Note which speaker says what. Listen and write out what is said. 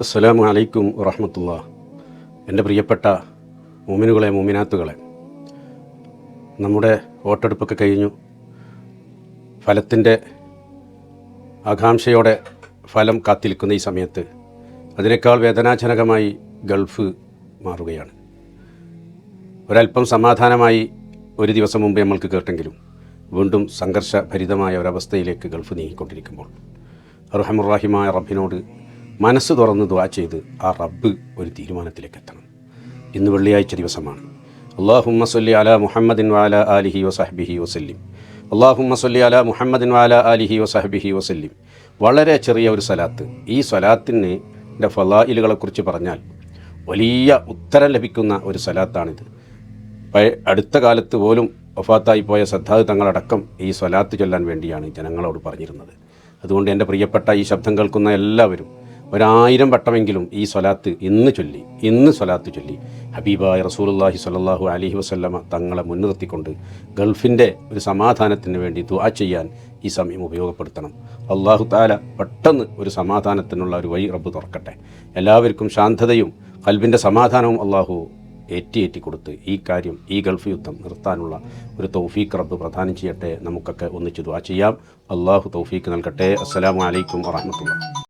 Speaker 1: അസ്സലാമു അലൈക്കും വറഹ്മത്തുള്ളാഹി. എൻ്റെ പ്രിയപ്പെട്ട മുഅ്മിനുകളെ മുഅ്മിനാത്തുകളെ, നമ്മുടെ വോട്ടെടുപ്പൊക്കെ കഴിഞ്ഞു. ഫലത്തിൻ്റെ ആകാംക്ഷയോടെ ഫലം കാത്തിരിക്കുന്ന ഈ സമയത്ത് അതിനേക്കാൾ വേദനാജനകമായി ഗൾഫ് മാറുകയാണ്. ഒരല്പം സമാധാനമായി ഒരു ദിവസം മുമ്പ് നമ്മൾക്ക് കേട്ടെങ്കിലും വീണ്ടും സംഘർഷഭരിതമായ ഒരവസ്ഥയിലേക്ക് ഗൾഫ് നീങ്ങിക്കൊണ്ടിരിക്കുമ്പോൾ അർഹമുർ-റഹീമായ റബ്ബിനോട് മനസ്സ് തുറന്ന് ദുആ ചെയ്ത് ആ റബ്ബ് ഒരു തീരുമാനത്തിലേക്ക് എത്തണം. ഇന്ന് വെള്ളിയാഴ്ച ദിവസമാണ്. അല്ലാഹുമ്മ സ്വല്ലി അലാ മുഹമ്മദിൻ വഅലാ ആലിഹി വസഹ്ബിഹി വസല്ലിം. അല്ലാഹുമ്മ സ്വല്ലി അലാ മുഹമ്മദിൻ വഅലാ ആലിഹി വസഹ്ബിഹി വസല്ലിം. വളരെ ചെറിയ ഒരു സ്വലാത്ത്. ഈ സ്വലാത്തിൻ്റെ ഫളായിലുകളെക്കുറിച്ച് പറഞ്ഞാൽ വലിയ ഉത്തരം ലഭിക്കുന്ന ഒരു സ്വലാത്താണിത്. അടുത്ത കാലത്ത് പോലും വഫാത്തായി പോയ സദ്ദാദ് തങ്ങളടക്കം ഈ സ്വലാത്ത് ചൊല്ലാൻ വേണ്ടിയാണ് ജനങ്ങളോട് പറഞ്ഞിരുന്നത്. അതുകൊണ്ട് എൻ്റെ പ്രിയപ്പെട്ട ഈ ശബ്ദം കേൾക്കുന്ന എല്ലാവരും 1000 വട്ടമെങ്കിലും ഈ സ്വലാത്ത് ഇന്ന് സ്വലാത്ത് ചൊല്ലി ഹബീബായ റസൂലുള്ളാഹി സ്വല്ലല്ലാഹു അലൈഹി വസല്ലമ തങ്ങളെ മുൻനിർത്തിക്കൊണ്ട് ഗൾഫിൻ്റെ ഒരു സമാധാനത്തിന് വേണ്ടി ദുആ ചെയ്യാൻ ഈ സമയം ഉപയോഗപ്പെടുത്തണം. അല്ലാഹു തആല പെട്ടെന്ന് ഒരു സമാധാനത്തിനുള്ള ഒരു വഴി റബ്ബ് തുറക്കട്ടെ. എല്ലാവർക്കും ശാന്തതയും ഖൽബിൻ്റെ സമാധാനവും അല്ലാഹു ഏറ്റി കൊടുത്ത് ഈ ഗൾഫ് യുദ്ധം നിർത്താനുള്ള ഒരു തൗഫീഖ് റബ്ബ് പ്രദാനം ചെയ്യട്ടെ. നമുക്കൊക്കെ ഒന്നിച്ച് ദുആ ചെയ്യാം. അല്ലാഹു തൗഫീഖ് നൽകട്ടെ. അസ്സലാമു അലൈക്കും വറഹ്മത്തുള്ളാഹി.